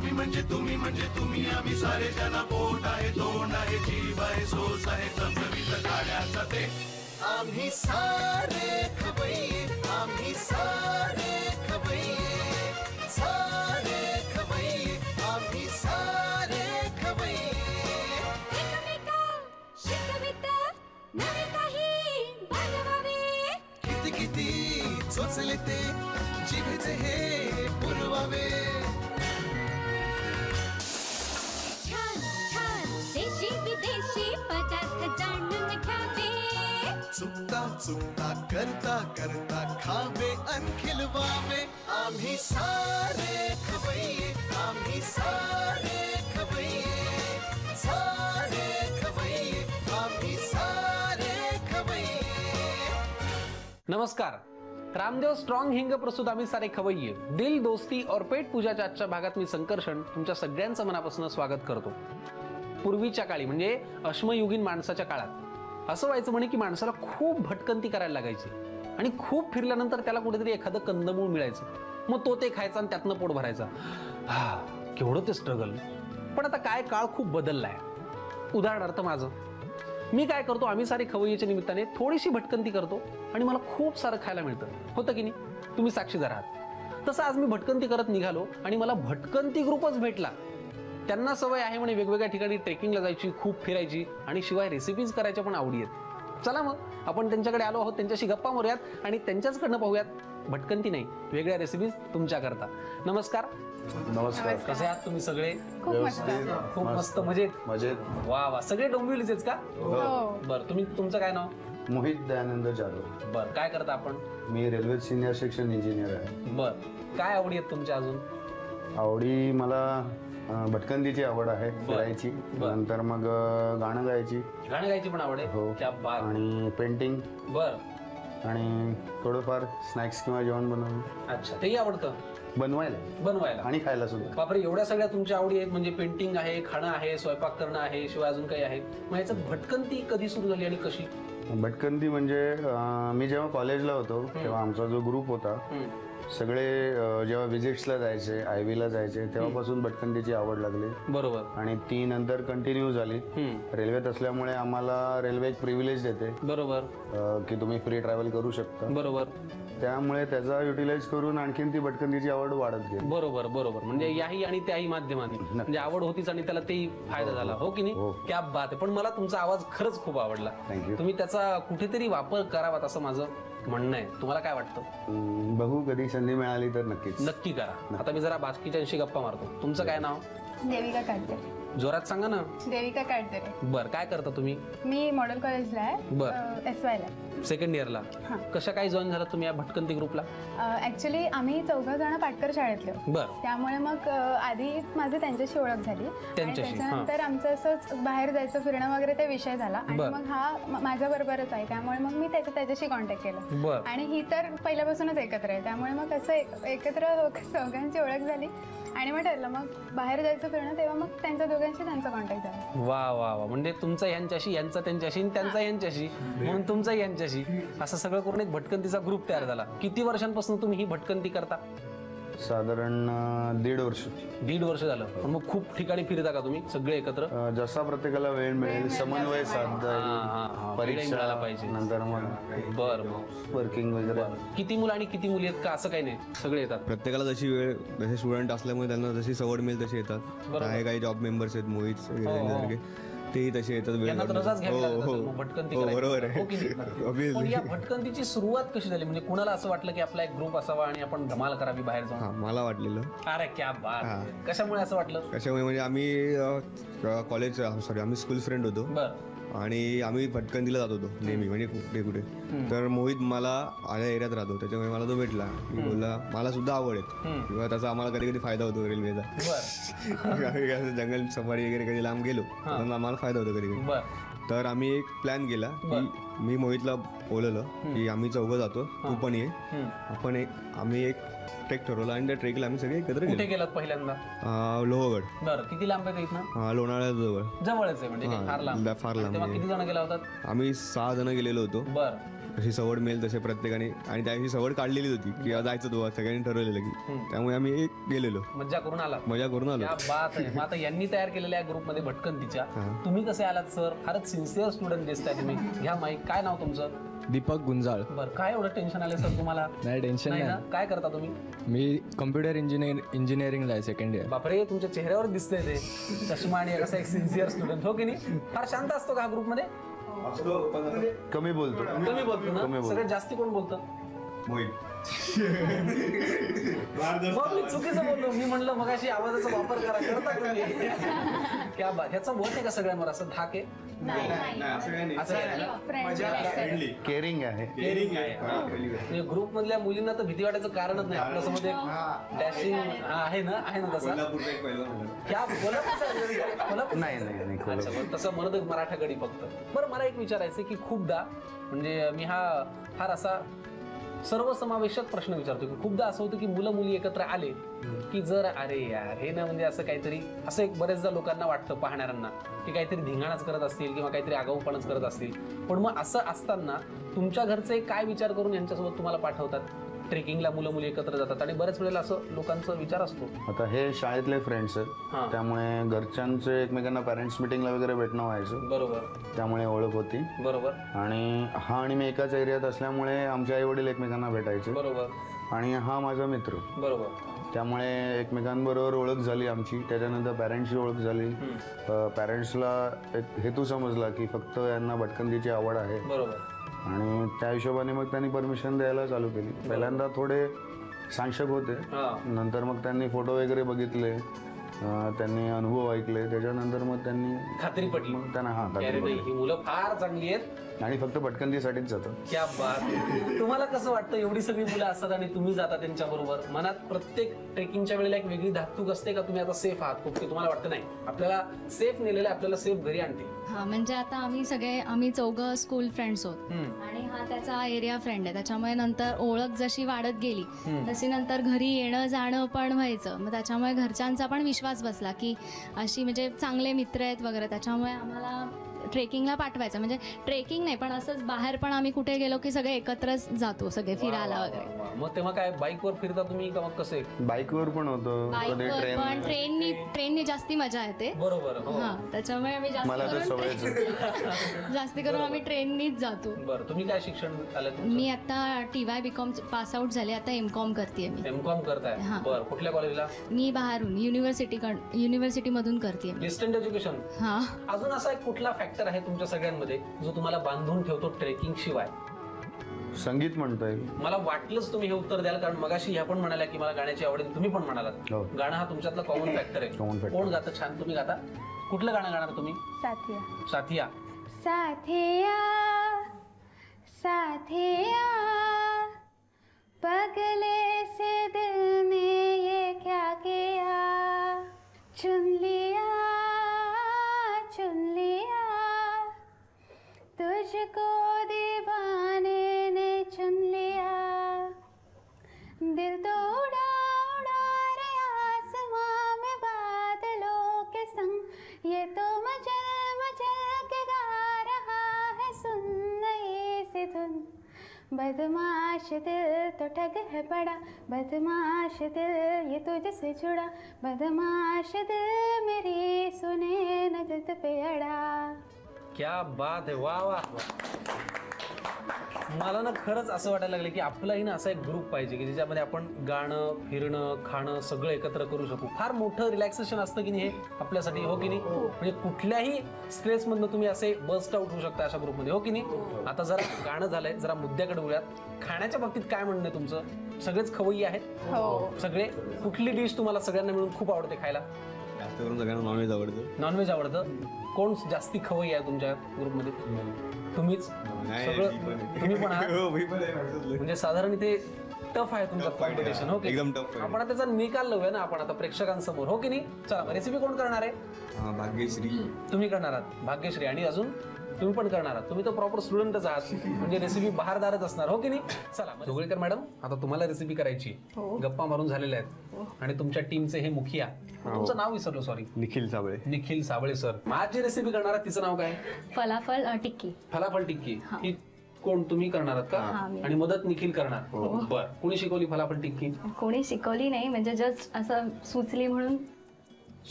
आम्ही म्हणजे तुम्ही आम्ही सारे जण पोट आहे तोंड आहे जीव आहे सोस आहे चमचमीत गाड्याचा ते आम्ही सारे खवय्ये आम्ही सारे खवय्ये सारे खवय्ये आम्ही सारे खवय्ये एकमेका शिकवित नवे काही बनवावे किती किती चोचले ते जिभेचे हे पुरवावे छान छान देशी विदेशी पदार्थ जाणून घ्यावे चुकता चुकता करता करता खावे अन खिलवावे आम्ही सारे खवय्ये आम्ही सारे खवय्ये सारे खवय्ये आम्ही सारे खवय्ये। नमस्कार, रामदेव स्ट्रॉंग हिंग प्रस्तुत आम्ही सारे खवय्ये दिल दोस्ती और पेट पूजाच्या आजच्या भागात मी संकर्षण तुमच्या सगळ्यांचं मनापासून स्वागत करतो। पूर्वीच्या काळी म्हणजे अश्मयुगीन माणसाच्या काळात असं व्हायचं म्हणे की माणसाला खूप भटकंती करायला लागायची आणि खूप फिरल्यानंतर त्याला कुठेतरी एखादं कंदमूळ मिळायचं, मग तो ते खायचा आणि त्यातनं पोट भरायचा। केवढं ते स्ट्रगल। पण आता काय काळ खूप बदललाय। उदाहरणार्थ माझं मी काय करतो, आम्ही सारे खवय्येच्या निमित्ताने थोडीशी भटकंती करतो आणि मला खूप सारं खायला मिळतं, होतं की नाही? तुम्ही साक्षीदार आहात। तसं आज मी भटकंती करत निघालो आणि मला भटकंती ग्रुपच भेटला। त्यांना सवय आहे म्हणे वेगवेगळ्या ठिकाणी ट्रेकिंगला जायची, खूप फिरायची आणि शिवाय रेसिपीज करायच्या पण आवडी आहेत। चला मग आपण त्यांच्याकडे आलो आहोत, त्यांच्याशी गप्पा मारूयात आणि त्यांच्याचकडनं पाहूयात भटकंती नाही वेगळ्या रेसिपीज तुमच्याकरता। नमस्कार। नमस्कार। कसे आहात तुम्ही सगळे? खूप मस्त मजेत मजेत। वा वा, सगळे डोंबिवलीचेच का? बरं, तुमचं काय नाव? मोहित दयानंद जाधव। बरं, काय करता आपण? मी रेल्वे सिनियर सेक्शन इंजिनियर आहे। बरं, काय आवडी आहेत तुमच्या अजून? आवडी मला भटकंतीची आवड आहे, फिरायची, नंतर मग गाणं गायची पण आवड आहे। हो, क्या बात। आणि पेंटिंग, बरं, आणि थोडंफार स्नॅक्स किंवा जेवण बनवून। अच्छा, तेही आवडतं बनवायला आणि खायला सुद्धा। बापरे, एवढ्या सगळ्या तुमच्या आवडी आहेत म्हणजे पेंटिंग आहे, खाणं आहे, स्वयंपाक करणं आहे, शिवाय अजून काही आहे। मग याच्यात भटकंती कधी सुरू झाली आणि कशी? भटकंती म्हणजे मी जेव्हा कॉलेजला होतो तेव्हा आमचा जो ग्रुप होता सगळे जेव्हा विजिट्सला जायचे, आयव्हीला जायचे, तेव्हापासून भटकंतीची आवड लागली। बरोबर। आणि ती नंतर कंटिन्यू झाली। रेल्वेत असल्यामुळे आम्हाला रेल्वे एक प्रिव्हिलेज देते, बरोबर, की तुम्ही फ्री ट्रॅव्हल करू शकता, बरोबर। त्यामुळे त्याचा युटिलाइज करून आणखीन ती भटकंतीची आवड वाढत गेली। बरोबर बरोबर, म्हणजे याही आणि त्याही माध्यमाने म्हणजे आवड होतीच आणि त्याला तेही फायदा झाला, हो की नाही? क्या बात आहे। पण मला तुमचा आवाज खरंच खूप आवडला। तुम्ही त्याचा कुठेतरी वापर करावा असं माझं म्हणणं आहे। तुम्हाला काय वाटतं? बघू, कधी संधी मिळाली तर नक्की करा। आता मी जरा बाकीच्यांशी गप्पा मारतो। तुमचं काय नाव? देविका काटदरे। जोरात सांगा ना। देविका काटदरे। बर, काय करता तुम्ही? मी मॉडेल कॉलेजला आहे। बर, SY ला, सेकंड इयरला। कशा काय जॉईन झाला तुम्ही या भटकंती ग्रुपला? ऍक्च्युली आम्ही 4 जण पाटकर शाळेतले, बर, त्यामुळे मग आधी माझी त्यांच्याशी ओळख झाली, त्याच्यानंतर आमचं असंच बाहेर जायचं, फिरणं वगैरे ते विषय झाला आणि मग हा माझ्या बरोबरच आहे, त्यामुळे मग मी त्याच्याशी कॉन्टॅक्ट केला आणि ही तर पहिल्यापासूनच एकत्र आहे, त्यामुळे मग असं एकत्र दोघांची ओळख झाली आणि मग ठरलं मग बाहेर जायचं फिरणं, तेव्हा मग त्यांच्या दोघांशी त्यांचा कॉन्टॅक्ट झाला। वा वा वा, म्हणजे तुमचा यांच्याशी, यांचा त्यांच्याशी, त्यांचा यांच्याशी, म्हणून तुमचा यांच्याशी, असं सगळं करून एक भटकंतीचा ग्रुप तयार झाला। किती वर्षांपासून तुम्ही ही भटकंती करता? साधारण 1.5 वर्ष। 1.5 वर्ष झालं। पण मग खूप ठिकाणी फिरता का तुम्ही सगळे एकत्र? जसा प्रत्येकाला वेळ मिळेल, समन्वय साधता येईल, परीक्षा पाहिजे, नंतर मग बर वर्किंग वगैरे। किती मुलं आणि किती मुली आहेत का असं काही नाही, सगळे येतात? प्रत्येकाला जशी वेळ, जसे स्टुडंट असल्यामुळे त्यांना जशी सवड मिळेल तशी येतात। काही जॉब मेंबर्स आहेत, मोहित तेही तसे येतात। बरोबर आहे। पण या भटकंतीची सुरुवात कशी झाली? म्हणजे कुणाला असं वाटलं की आपला एक ग्रुप असावा आणि आपण धमाल करावी बाहेर जाऊन? मला वाटलेलं। अरे क्या बात। कशामुळे असं वाटलं? कशामुळे म्हणजे आम्ही कॉलेज आम्ही स्कूल फ्रेंड होतो आणि आम्ही भटकंतीला जात होतो नेहमी, म्हणजे कुठे कुठे। तर मोहित मला आल्या एरियात राहतो, त्याच्यामुळे मला तो भेटला, मी बोलला मला सुद्धा आवड आहे किंवा त्याचा आम्हाला कधी कधी फायदा होतो रेल्वेचा। जंगल सफारी वगैरे कधी लांब गेलो तर आम्हाला फायदा होतो कधी कधी। तर आम्ही एक प्लॅन केला की मी मोहितला बोलवलं की आम्ही 4 जातो, तू पण ये, आम्ही एक ट्रेक ठरवला आणि त्या ट्रेकला आम्ही सगळे एकत्र कुठे गेलात पहिल्यांदा? लोहगड। बरं, किती लांब आहे इथनं? लोणावळ्याजवळ, जवळच आहे म्हणजे फार लांब? फार लांब। किती जण गेला होतात? आम्ही 6 जण गेलेलो होतो। बरं, जशी सवड मिळेल तसे प्रत्येकाने, आणि त्या दिवशी सवड काढलेलीच होती की जायचं तो सगळ्यांनी ठरवलेलं की, त्यामुळे आम्ही गेलेलो, मज्जा करून आला. मजा करून आलो. क्या बात आहे. मग आता यांनी तयार केलेल्या ग्रुपमध्ये भटकंतीच्या तुम्ही कसे आलात सर? फारच सिन्सिअर स्टुडंट दिसताय तुम्ही. घ्या माईक. काय नाव तुमचं? दीपक गुंजाळ. बरं, काय एवढं टेन्शन आलं सर तुम्हाला? नाही टेन्शन नाही नाही. ना? काय करता तुम्ही? मी कम्प्युटर इंजिनिअरिंगला आहे, सेकंड इयर. बापरे, तुमच्या चेहऱ्यावर दिसतंय ते चष्मा आणि असा एक सिन्सिअर स्टुडंट, हो की नाही? फार शांत असतो का हा ग्रुपमध्ये? कमी बोलतो. तुम्ही बोलतो ना? सगळ्यात जास्ती कोण बोलतं? मोहित. मग मी चुकीचं बोललो. मी म्हणलं मगाशी आवाजाचा वापर करता तुम्ही. क्या बात. ह्याचा बोल नाही का सगळ्यांवर असं धाक आहे? असं केअरिंग आहे. ग्रुप मधल्या मुलींना तर भीती वाटायचं कारणच नाही. आपल्यासोबत एक डॅशिंग आहे ना तसा. क्या कोल्हापूर नाही तसं म्हणत मराठागडी फक्त. बरं, मला एक विचारायचं की खूपदा म्हणजे मी हा फार असा सर्वसमावेशक प्रश्न विचारतो की खूपदा असं होतं की मुलं मुली एकत्र आले की जर अरे यार हे ना म्हणजे असं काहीतरी असं एक बरेचदा लोकांना वाटतं पाहणाऱ्यांना की काहीतरी धिंगाणाच करत असतील किंवा काहीतरी आगाऊपणाच करत असतील. पण मग असं असताना तुमच्या घरचे काय विचार करून यांच्यासोबत तुम्हाला पाठवतात? ट्रेकिंगला मुलं मुली एकत्र जातात आणि बऱ्याच वेळेला असं लोकांचा विचार असतो. आता हे शाळेतले फ्रेंड्स आहेत, त्यामुळे घरच्यांचे एकमेकांना पॅरेंट्स मिटिंगला वगैरे भेटणं व्हायचं. बरोबर. त्यामुळे ओळख होती. बरोबर. आणि आणि मी एकाच एरियात असल्यामुळे आमचे आई वडील एकमेकांना भेटायचे. बरोबर. आणि हा माझा मित्र. बरोबर. त्यामुळे एकमेकांबरोबर ओळख झाली आमची. त्याच्यानंतर पॅरेंट्सची ओळख झाली. पॅरेंट्सला एक हेतू समजला की फक्त यांना भटकंतीची आवड आहे. बरोबर. आणि त्या हिशोबाने मग त्यांनी परमिशन द्यायला चालू केली. पहिल्यांदा थोडे सांशक होते, नंतर मग त्यांनी फोटो वगैरे बघितले, त्यांनी अनुभव ऐकले, त्याच्यानंतर मग त्यांनी खात्री पटली. मग त्यांना ही मुलं फार चांगली आहेत आणि फक्त भटकंतीसाठीच जातात. क्या बात. तुम्हाला कसं वाटतं एवढी सगळी मुलं असतात आणि तुम्ही जाता त्यांच्याबरोबर? मनात प्रत्येक ट्रेकिंगच्या वेळेला एक वेगळी धाकधूक असते का तुम्ही आता सेफ आहात खूप, की तुम्हाला वाटतं नाही आपल्याला सेफ नेलेलं आपल्याला सेफ घरी आणते? हा, म्हणजे आता आम्ही चौघं स्कूल फ्रेंड्स आहोत आणि हा त्याचा एरिया फ्रेंड आहे. त्याच्यामुळे नंतर ओळख जशी वाढत गेली तशी नंतर घरी येणं जाणं पण व्हायचं. मग त्याच्यामुळे घरच्यांचा पण विश्वास बसला की अशी म्हणजे चांगले मित्र आहेत वगैरे. त्याच्यामुळे आम्हाला ट्रेकिंगला पाठवायचं. म्हणजे ट्रेकिंग नाही पण असंच बाहेर पण आम्ही कुठे गेलो की सगळे एकत्रच जातो, सगळे फिरायला वगैरे. मग तेव्हा काय बाईकवर फिरता तुम्ही का मग कसे? बाईकवर पण होतं, पण ट्रेननी जास्ती मजा येते. बरोबर. हा, त्याच्यामुळे आम्ही जास्ती करून आम्ही ट्रेननीच जातो. बरं, तुम्ही काय शिक्षण झालं? मी आता TY BCom पास आउट झाले, आता MCom करते. मी MCom करताय? बरं, कुठल्या कॉलेजला? मी बाहेरून युनिव्हर्सिटी मधून करते. Distance education. हा. अजून असा एक कुठला फॅक्टर आहे तुमच्या सगळ्यांमध्ये जो तुम्हाला बांधून ठेवतो ट्रेकिंग शिवाय? संगीत म्हणतोय. मला वाटलंच तुम्ही हे उत्तर द्याल, कारण मगाशी ह्या पण म्हणाल्या की मला गाण्याची आवड, तुम्ही पण म्हणालात. गाणं हा तुमच्यातला कॉमन फॅक्टर आहे. कोण गातं छान? तुम्ही गाता? कुठलं गाणं गाणार तुम्ही? साथिया. साथिया. साथिया साथिया पगले से दिल ने ये क्या किया, चुन लिया तुझको दीवाने ने चुन लिया, दिल तो उड़ा उड़ा रे आसमां में बादलों के संग, ये तो मचल मचल के गा रहा है सुन नई सी धुन, बदमाश दिल तो ठग है बड़ा, बदमाश दिल ये तुझसे जुड़ा, बदमाश दिल मेरी सुने न जिद पे अड़ा. क्या बात आहे. वा वा. मला ना खरंच असं वाटायला लागलं की आपलाही ना असा एक ग्रुप पाहिजे की ज्याच्यामध्ये आपण गाणं, फिरणं, खाणं सगळं एकत्र करू शकू. फार मोठं रिलॅक्सेशन असतं की नाही हे आपल्यासाठी, हो की नाही? म्हणजे कुठल्याही स्ट्रेसमधनं तुम्ही असे बस्ट आउट होऊ शकता अशा ग्रुपमध्ये, हो की नाही? आता जरा गाणं झालंय, जरा मुद्द्याकडे वळूयात. खाण्याच्या बाबतीत काय म्हणणं आहे तुमचं? सगळेच खवय्ये आहेत सगळे? कुठली डिश तुम्हाला सगळ्यांना मिळून खूप आवडते खायला? जास्त करून सगळ्यांना नॉनव्हेज आवडतं. नॉनव्हेज आवडतं. कोण जास्ती खवय्ये आहे तुमच्या ग्रुपमध्ये? तुम्हीच सगळं? तुम्ही पण आहात? म्हणजे साधारण इथे टफ आहे तुमचं कॉम्पिटिशन, हो की? एकदम टफ आहे. आपण त्याचा निकाल लावूया ना आपण आता प्रेक्षकांसमोर, हो की नाही? चला, रेसिपी कोण करणार आहे? भाग्यश्री. तुम्ही करणार आहात? भाग्यश्री. आणि अजून तुम्ही पण करणार आहात? तुम्ही तर प्रॉपर स्टुडंटच आहात, म्हणजे रेसिपी बहारदारच असणार, हो की नाही? चला जोगळेकर मॅडम, आता तुम्हाला रेसिपी करायची. गप्पा मारून झालेल्या आहेत आणि तुमच्या टीमचे हे मुखिया, तुमचं नाव विसरलो, सॉरी. निखिल साबळे. निखिल साबळे सर. आज जी रेसिपी करणार आहे तिचं नाव काय? फलाफल टिक्की. फलाफल टिक्की. ही कोण तुम्ही करणार आहात का? आणि मदत निखिल करणार. बर, कोणी शिकवली फलाफल टिक्की? कोणी शिकवली नाही, म्हणजे जस्ट असं सुचली म्हणून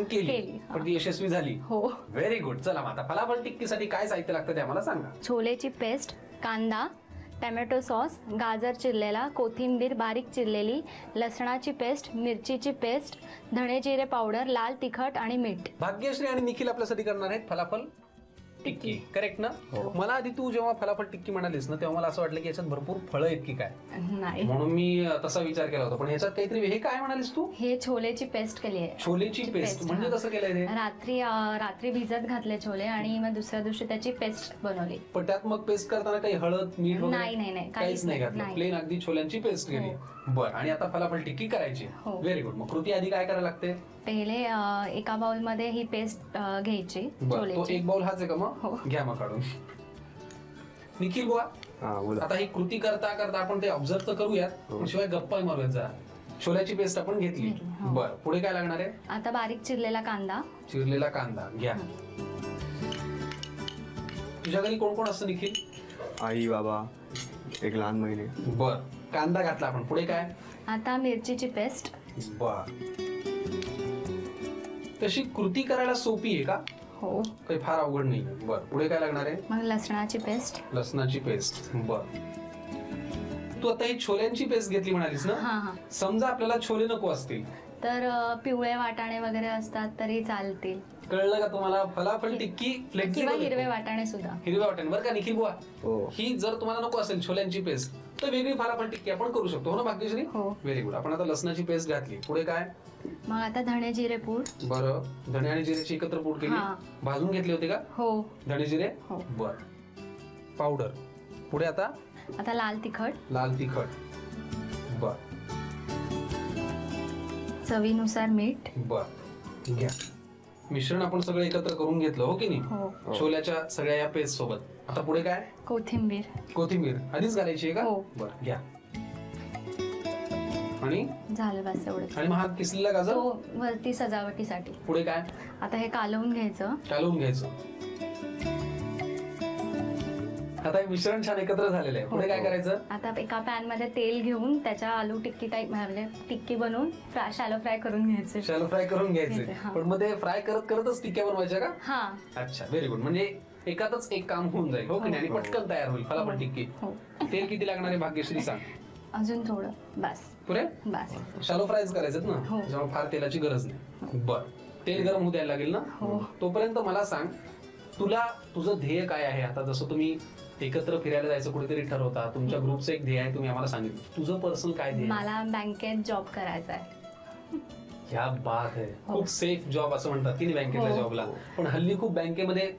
केली, पण ती यशस्वी झाली. हो. Very good. चला मग आता फलाफल टिक्कीसाठी काय साहित्य लागतं ते आम्हाला सांगा. छोलेची पेस्ट, कांदा, टोमॅटो सॉस, गाजर चिरलेला, कोथिंबीर बारीक चिरलेली, लसणाची पेस्ट, मिरचीची पेस्ट, धणे जिरे पावडर, लाल तिखट आणि मीठ. भाग्यश्री आणि निखिल आपल्यासाठी करणार आहेत फलाफल टिक्की. करेक्ट ना? मला आधी तू जेव्हा फलाफल टिक्की म्हणालीस ना तेव्हा मला असं वाटलं की याच्यात भरपूर फळं आहेत की काय, नाही, म्हणून मी तसा विचार केला होता. पण ह्याच्यात काहीतरी, हे काय म्हणालीस तू? हे छोलेची पेस्ट केली आहे. छोलेची पेस्ट म्हणजे कसं केलंय ते? रात्री भिजत घातले छोले आणि मग दुसऱ्या दिवशी त्याची पेस्ट बनवली. पण त्यात मग पेस्ट करताना काही हळद मीठ नाही, काहीच नाही घातलं, प्लेन अगदी छोल्यांची पेस्ट केली. बर, आणि आता फलाफल टिक्की करायची. Very good. मग कृती आधी काय करायला लागते? पहिले एका बाउल मध्ये ही पेस्ट घ्यायची. तो एक बाउल हाच आहे का? मग घ्या मग काढून. निखिल बुवा, आता ही कृती करता करता आपण ते ऑब्झर्व तर करूयात, शिवाय गप्पा मारूयात जरा. छोल्याची पेस्ट आपण घेतली. बर, पुढे काय लागणार आहे? आता बारीक चिरलेला कांदा घ्या. तुझ्या घरी कोण कोण असतं निखिल? आई, बाबा, एक लहान बहीण. बर, कांदा घातला आपण, पुढे काय? आता मिरचीची पेस्ट. बर, तशी कृती करायला सोपी आहे का? हो, काही फार अवघड नाही. बर, पुढे काय लागणार आहे? मग लसणाची पेस्ट. बर, तू आता ही छोल्यांची पेस्ट घेतली म्हणालीस ना? समजा आपल्याला छोले नको असतील तर पिवळे वाटाणे वगैरे असतात तरी चालतील. कळलं का तुम्हाला? फलाफल टिक्की फ्लेक्सिबल. किंवा हिरवे वाटाणे सुद्धा. हिरवे वाटाणे बरं का निखिल बुवा? ही जर तुम्हाला नको असेल छोल्यांची पेस्ट तर वेगळी फलाफल टिक्की आपण करू शकतो. हो ना भाग्यश्री? Very good. आपण आता लसणाची पेस्ट घातली, पुढे काय? मग आता धणे जिरे पूड. बरं, धणे आणि जिरेची एकत्र पूड केली, भाजून घेतली होती का? हो. धणे जिरे बर पावडर, पुढे आता लाल तिखट. बर, चवीनुसार मीठ. बर, घ्या. मिश्रण आपण सगळं एकत्र करून घेतलं, हो की नाही? छोल्याच्या सगळ्या या पेस्ट सोबत. आता पुढे काय? कोथिंबीर आधीच घालायची आहे का? बर, घ्या. आणि झालं बस एवढंच. आणि मग हा किसलेला गाजर वरती सजावटीसाठी. पुढे काय? आता हे कालवून घ्यायचं. आता हे मिश्रण छान एकत्र झालेलं आहे. पुढे काय करायचं? आता एका पॅन मध्ये तेल घेऊन त्याच्या आलू टिक्की टाईप म्हणजे टिक्की बनवून शॅलो फ्राय करून घ्यायचे. पण मग ते फ्राय करतच टिक्क्या बनवायच्या का? हा. अच्छा, व्हेरी गुड. म्हणजे एकातच एक काम होऊन जाईल, हो की नाही? आणि पटकन तयार होईल फलाफल टिक्की. तेल किती लागणार आहे भाग्यश्री सांग? अजून थोडं, बस. पुरे? बस. शॅलो फ्रायच करायचं ना, त्याच्यामुळे फार तेलाची गरज नाही. बर, तेल गरम होऊ द्यायला लागेल ना? तोपर्यंत मला सांग, तुझं ध्येय काय आहे? आता जसं तुम्ही एकत्र फिरायला जायचं कुठेतरी ठरवता, तुमच्या ग्रुपचं एक ध्येय आहे, तुम्ही आम्हाला सांगितलं. तुझं पर्सनल काय ध्येय? मला बँकेत जॉब करायचा आहे. क्या बात आहे. खूप सेफ जॉब असं म्हणतात की नाही बँकेतल्या जॉबला. पण हल्ली खूप बँकेमध्ये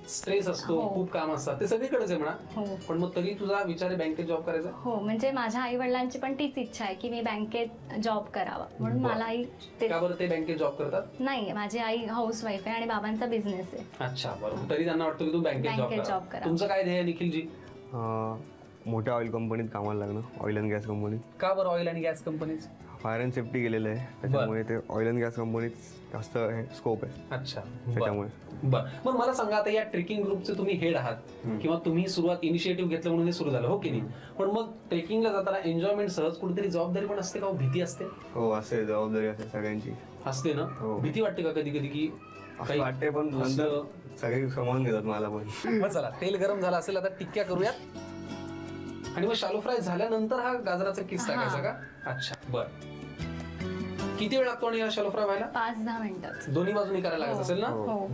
स्ट्रेस असतो, खूप काम असतात, ते सगळीकडेच आहे म्हणा. पण मग तरी तुझा विचार आहे बँकेत जॉब करायचा? हो, म्हणजे माझ्या आई वडिलांची पण तीच इच्छा आहे की मी बँकेत जॉब करावा, म्हणून मलाही. का बरं ते बँकेत जॉब करतात? नाही, माझी आई हाऊस वाईफ आहे आणि बाबांचा बिझनेस आहे. अच्छा, बरोबर. तरी त्यांना वाटतं की तू बँकेत जॉब करा. तुमचं काय ध्येय निखिलजी? मोठ्या ऑइल कंपनीत कामाला लागणं, ऑइल अँड गॅस कंपनीत. का बरं ऑइल आणि गॅस कंपनीत? फायर अँड सेफ्टी केलेलं आहे, त्याच्यामुळे ते ऑइल अँड गॅस कंपनीत जास्त स्कोप आहे. अच्छा, त्याच्यामुळे. बरं, मग मला सांगा, आता या ट्रेकिंग ग्रुपचे तुम्ही हेड आहात किंवा तुम्ही सुरुवात इनिशिएटिव्ह घेतलं म्हणून हे सुरू झालं, हो की नाही? पण मग ट्रेकिंगला जाताना एन्जॉयमेंट सहज कुठेतरी जबाबदारी पण असते का? भीती असते? हो, असते. जबाबदारी असते सगळ्यांची. असते ना? भीती वाटते का कधी कधी की काही वाटते? पण नंतर सगळे समजून घेतात मला पण. मग चला, तेल गरम झालं असेल, आता टिक्क्या करूयात. आणि मग शॅलो फ्राय झाल्यानंतर हा गाजराचा किस टाकायचा का? अच्छा, बरं. किती वेळ लागतो आणि शॅलो फ्राय व्हायला? 5-10 मिनिटात. दोन्ही बाजूनी करायला लागत असेल ना?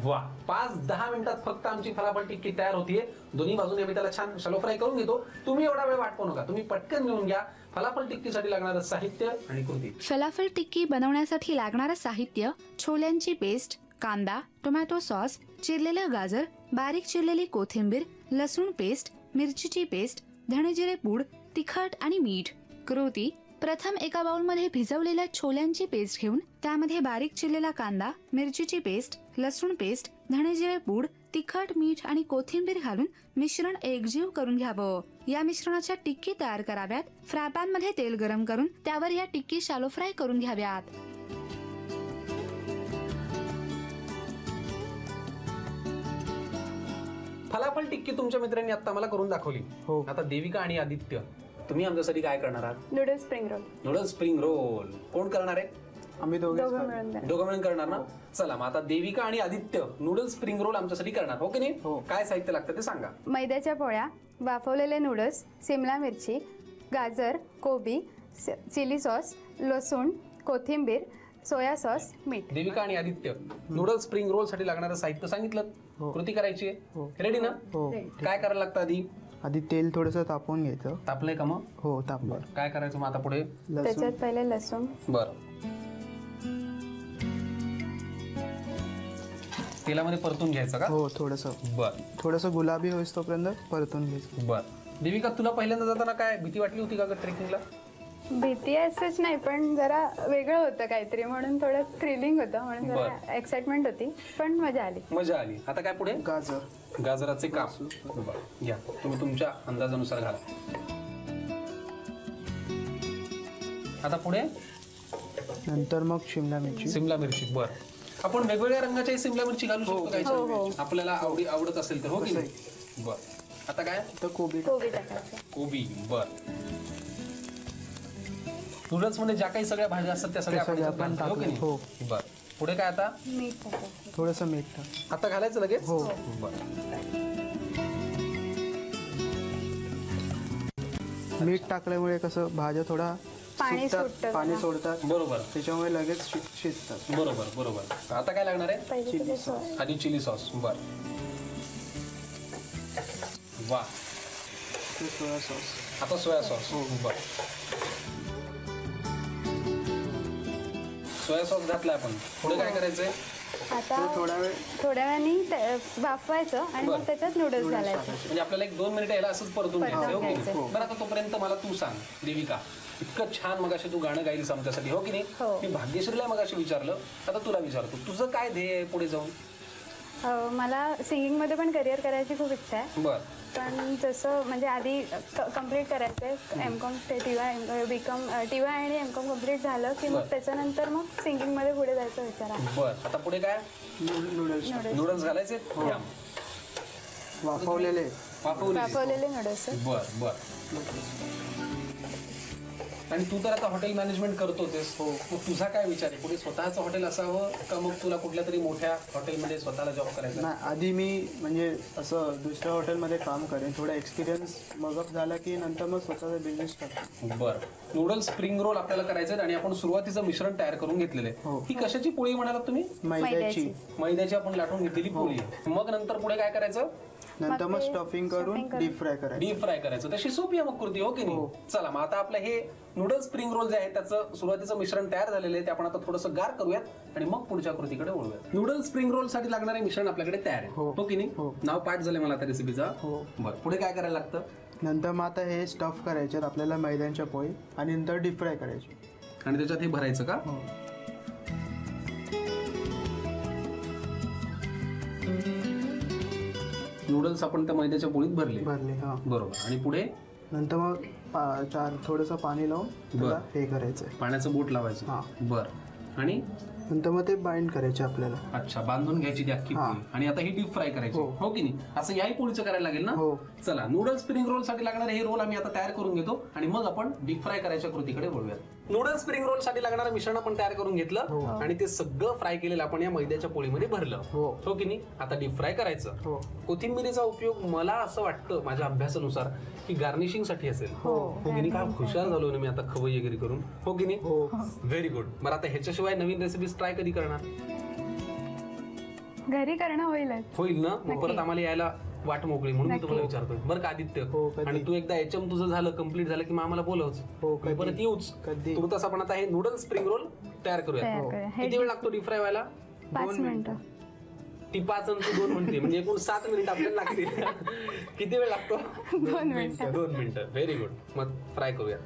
वा, 5-10 मिनिटात फक्त आमची फलाफल टिक्की तयार होतीये. दोन्ही बाजूने आम्ही त्याला छान शॅलो फ्राय करून घेतो. तुम्ही एवढा वेळ वाट पाहू नका, तुम्ही पटकन घेऊन घ्या फलाफल टिक्कीसाठी लागणारं साहित्य आणि कृती. फलाफल टिक्की बनवण्यासाठी लागणारं साहित्य: छोल्यांची पेस्ट, कांदा, टोमॅटो सॉस, चिरलेलं गाजर, बारीक चिरलेली कोथिंबीर, लसूण पेस्ट, मिरचीची पेस्ट, धणेजिरे पूड, तिखट आणि मीठ. कृती: प्रथम एका बाउलमध्ये भिजवलेल्या छोल्यांची पेस्ट घेऊन त्यामध्ये बारीक चिरलेला कांदा, मिरचीची पेस्ट, लसूण पेस्ट, धणेजिरे पूड, तिखट, मीठ आणि कोथिंबीर घालून मिश्रण एकजीव करून घ्यावं. या मिश्रणाच्या टिक्की तयार कराव्यात. फ्राय पॅन मध्ये तेल गरम करून त्यावर या टिक्की शॅलो फ्राय करून घ्याव्यात. फलाफल टिक्की तुमच्या मित्रांनी आता मला करून दाखवली. आता देविका आणि आदित्य तुम्ही आमच्यासाठी काय करणार आहात? Noodles spring role. Noodles spring role कोण करणार आहे? आम्ही दोघं मिळून करणार ना. चला मग आता देविका आणि आदित्य नूडल्स स्प्रिंग रोल आमच्यासाठी करणार हो की नाही? काय साहित्य लागतं ते सांगा. मैद्याच्या पोळ्या, वाफवलेले नूडल्स, सिमला मिरची, गाजर, कोबी, चिली सॉस, लसूण, कोथिंबीर, सोया सॉस, मीठ. देविका आणि आदित्य नूडल्स स्प्रिंग रोल साठी लागणारं साहित्य सांगितलं. कृती करायची आहे. रेडी ना? काय करायला लागतं? आधी तेल थोडंसं तापवून घ्यायचं. तापलंय का मग? हो तापलं. काय करायचं मग आता पुढे? त्याच्यात पहिले लसूण. बरं. तेलामध्ये परतून घ्यायचं का? हो थोडंसं. बरं. थोडंसं गुलाबी होईस तोपर्यंत परतून घ्यायचं. बरं. देविका तुला पहिल्यांदा जाताना काय भीती वाटली होती का ट्रेकिंगला? भीती असंच नाही, पण जरा वेगळं होतं काहीतरी म्हणून थोडं थ्रिलिंग होतं, म्हणून जरा एक्साइटमेंट होती, पण मजा आली. आता काय पुढे? गाजराचे काप. घ्या तुम्ही तुमच्या अंदाजानुसार घाला. आता पुढे नंतर मग शिमला मिरची. बरं. आपण वेगवेगळ्या रंगाच्या शिमला मिरची घालू शकतो आपल्याला आवडत असेल तर. हो की नाही? बरं. आता काय? कोबी टाकायचं. कोबी. बरं. नूडल्स मध्ये ज्या काही सगळ्या भाज्या असतात त्या सगळ्या आपण टाकू. हो. बरं. पुढे काय? आता मीठ टाकायचं. थोडंसं मीठ टाक. आता घालायचं लगेच? हो. बरं. मीठ टाकल्यामुळे कसं भाज्या थोडा पाणी सोडतात. बरोबर. त्याच्यामुळे लगेच शिजतात. बरोबर. आता काय लागणार आहे? आधी चिली सॉस. बर. वा. Soya sauce. आता सोया सॉस. बर. सोया सॉस घातलाय आपण. पुढे काय करायचंय? आता थोड्या वेळाने वाफवायचं आणि मग त्याच्यात नूडल्स घालायचे. म्हणजे आपल्याला 1-2 मिनिटं याला असंच परतून घ्यायचं. बरं. आता तोपर्यंत मला तू सांग देविका, इतकं छान मगाशी तू गाणं गायलीस आमच्यासाठी हो की नाही? मी भाग्यश्रीला मगाशी विचारलं, आता तुला विचारतो, तुझं काय ध्येय आहे पुढे जाऊन? मला सिंगिंग मध्ये पण करिअर करायची खूप इच्छा आहे. बरं. पण जसं म्हणजे आधी कम्प्लीट करायचंय एमकॉम टीवाय आणि एमकॉम कम्प्लीट झालं की मग त्याच्यानंतर मग सिंगिंग मध्ये पुढे जायचा विचार आहे. बरं. आता पुढे काय? नूडल्स घालायचे. वाफवलेले नूडल्स. बरं. आणि तू तर आता हॉटेल मॅनेजमेंट करतोस. मग तुझा काय विचार आहे? पुढे स्वतःचं हॉटेल असावं का मग तुला कुठल्या तरी मोठ्या हॉटेलमध्ये स्वतःला जॉब करायचा? नाही, आधी मी म्हणजे असं दुसऱ्या हॉटेलमध्ये काम करेन. थोडा एक्सपिरियन्स मग झाला की नंतर मग स्वतःचा बिझनेस करतो. बरं. नूडल्स स्प्रिंग रोल आपल्याला करायचे आणि आपण सुरुवातीचं मिश्रण तयार करून घेतलेलं आहे. ही कशाची पोळी म्हणालात तुम्ही? मैद्याची आपण लाटून घेतलेली पोळी. मग नंतर पुढे काय करायचं? नंतर मग स्टफिंग करून डीप फ्राय करायचं. तशी सोपी आहे मग कृती हो की नाही? चला मग आता आपलं हे नूडल्स स्प्रिंग रोल जे आहे त्याचं सुरुवातीचं मिश्रण तयार झालेलं आहे, ते आपण आता थोडंसं गार करूयात आणि मग पुढच्या कृतीकडे वळूयात. नूडल्स स्प्रिंग रोल साठी लागणारे मिश्रण आपल्याकडे तयार आहे हो की नाही? नाव पाठ झाले मला आता रेसिपीचा. बरं. पुढे काय करायला लागतं? नंतर मग आता हे स्टफ करायचे आपल्याला मैद्याच्या पोळी आणि नंतर डीप फ्राय करायची आणि त्याच्यात हे भरायचं का? नूडल्स आपण त्या मैद्याच्या पोळीत भरले. बरोबर. आणि पुढे नंतर मग थोडंसं पाणी लावून हे करायचं, पाण्याचं बोट लावायचं. बरं. आणि नंतर मग ते बाइंड करायचे आपल्याला. अच्छा, बांधून घ्यायची ती अख्खी पोळी आणि आता ही डीप फ्राय करायची हो की नाही? असं याही पोळीचं करायला लागेल ना? चला, नूडल्स स्प्रिंग रोल साठी लागणारे हे रोल आम्ही आता तयार करून घेतो आणि मग आपण डीप फ्राय करायच्या कृतीकडे वळूयात. नूडल्स स्प्रिंग रोल साठी लागणारं मिश्रण आपण तयार करून घेतलं आणि ते सगळं फ्राय केलेलं आपण या मैद्याच्या पोळीमध्ये भरलं हो की नाही? आता डीप फ्राय करायचं. कोथिंबीरीचा उपयोग मला असं वाटतं माझ्या अभ्यासानुसार की गार्निशिंग साठी असेल हो की नाही? काय हुशार झालो ना मी आता खवय्यगिरी करून हो की नाही? Very good. बरं, आता ह्याच्याशिवाय नवीन रेसिपीज ट्राय कधी करणार? घरी करणं होईल ना? मग परत आम्हाला यायला वाट मोकळी म्हणून मी तुम्हाला विचारतोय बरं का आदित्य. आणि तू एकदा एचएम तुझं झालं कम्प्लीट झालं की मग आम्हाला बोलवच, परत येऊच. तू तसं आपण आता हे नूडल्स स्प्रिंग रोल तयार करूया. किती वेळ लागतो डीप फ्राय व्हायला? 5 मिनिटं. ती 5 आणि तू 2 म्हणते म्हणजे एकूण 7 मिनिट आपल्याला लागतील. किती वेळ लागतो? 2 मिनिटं. 2 मिनिटं. Very good. मग फ्राय करूया.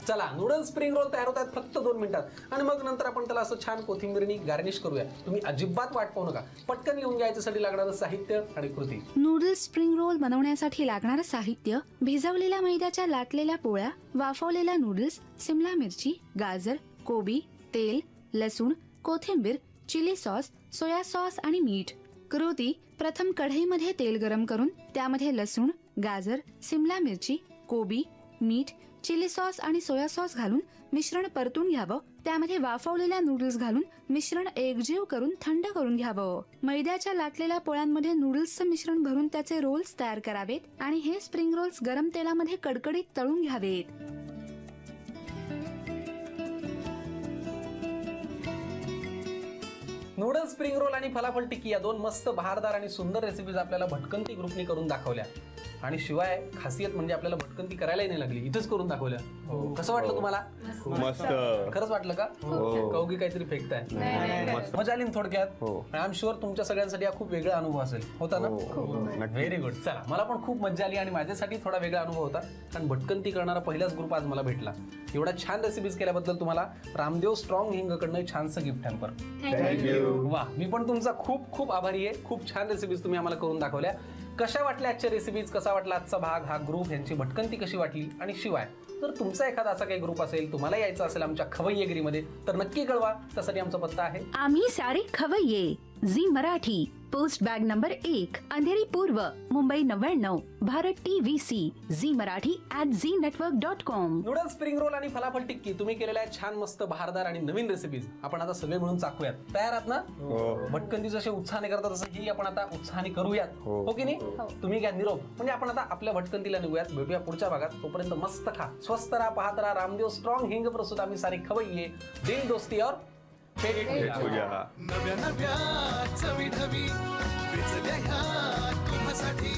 चला, नूडल्स स्प्रिंग रोल तयार होतात फक्त 2 मिनिटात आणि मग नंतर आपण त्याला असं छान कोथिंबीरनी गार्निश करूया. तुम्ही अजिबात वाट पाहू नका, पटकन लिहून घ्यायच्यासाठी लागणारं साहित्य आणि कृती. नूडल्स स्प्रिंग रोल बनवण्यासाठी लागणारं साहित्य: भिजवलेल्या मैद्याच्या लाटलेल्या पोळ्या, वाफवलेला नूडल्स, सिमला मिरची, गाजर, कोबी, तेल, लसूण, कोथिंबीर, चिली सॉस, सोया सॉस आणि मीठ. कृती: प्रथम कढईमध्ये तेल गरम करून त्यामध्ये लसूण, गाजर, सिमला मिरची, कोबी, मीठ, चिली सॉस आणि सोया सॉस घालून मिश्रण परतून घ्यावं. त्यामध्ये वाफवलेल्या नूडल्स घालून मिश्रण एकजीव करून थंड करून घ्यावं. मैद्याच्या लाटलेल्या पोळ्यांमध्ये नूडल्सचं मिश्रण भरून त्याचे रोल्स तयार करावेत आणि हे स्प्रिंग रोल्स गरम तेलामध्ये कडकडीत तळून घ्यावेत. नूडल्स, स्प्रिंग रोल आणि फलाफल टिक्की या दोन मस्त बहारदार आणि सुंदर रेसिपीज आपल्याला भटकंती ग्रुपने करून दाखवल्या. आणि शिवाय खासियत म्हणजे आपल्याला भटकंती करायलाही नाही लागली, इथंच करून दाखवल्या. कसं वाटलं तुम्हाला? मस्त. खरंच वाटलं का? कौगी काहीतरी फेकताय. मजा आली थोडक्यात. आय एम शुअर तुमच्या सगळ्यांसाठी हा खूप वेगळा अनुभव असेल, होता ना? Very good. चला, मला पण खूप मजा आली आणि माझ्यासाठी थोडा वेगळा अनुभव होता, कारण भटकंती करणारा पहिलाच ग्रुप आज मला भेटला. एवढा छान रेसिपीज केल्याबद्दल तुम्हाला रामदेव स्ट्रॉंग हिंगकडनं छानसं गिफ्ट हॅम्पर. वा, मी पण तुमचा खूप खूप आभारी आहे. खूप छान रेसिपीज तुम्ही आम्हाला करून दाखवल्या. कशा वाटल्या आजच्या रेसिपीज, कसा वाटला आजचा भाग, हा ग्रुप, यांची भटकंती कशी वाटली, आणि शिवाय जर तुमचा एखादा असा काही ग्रुप असेल, तुम्हाला यायचं असेल आमच्या खवय्येगिरीमध्ये, तर नक्की कळवा. त्यासाठी आमचा पत्ता आहे आम्ही सारे खवय्ये, Zee Marathi, post bag number 1, Andheri पूर्व, Mumbai 99, Bharat TVC, Zee Marathi @znetwork.com. Noodles, spring roll आणि फलाफल टिक्की तुम्ही केलेल्या छान मस्त बहारदार आणि नवीन रेसिपीज आपण आता सगळे मिळून चाखूयात. तयार आहात ना? भटकंती जसे उत्साहाने करतात तसं ही आपण आता उत्साहाने करूयात, हो की नाही? तुम्ही घ्या निरोप. म्हणजे आपण आता आपल्या भटकंतीला निघूयात. भेटूया पुढच्या भागात. तोपर्यंत मस्त खा, स्वस्त राहा, पाहत राहा रामदेव स्ट्रॉंग हिंग प्रस्तुत आम्ही सारे खवय्ये, दिल दोस्ती और पेट पूजा. नव्या नव्या चवी ढवी वेचल्या ह्या तुम्हासाठी.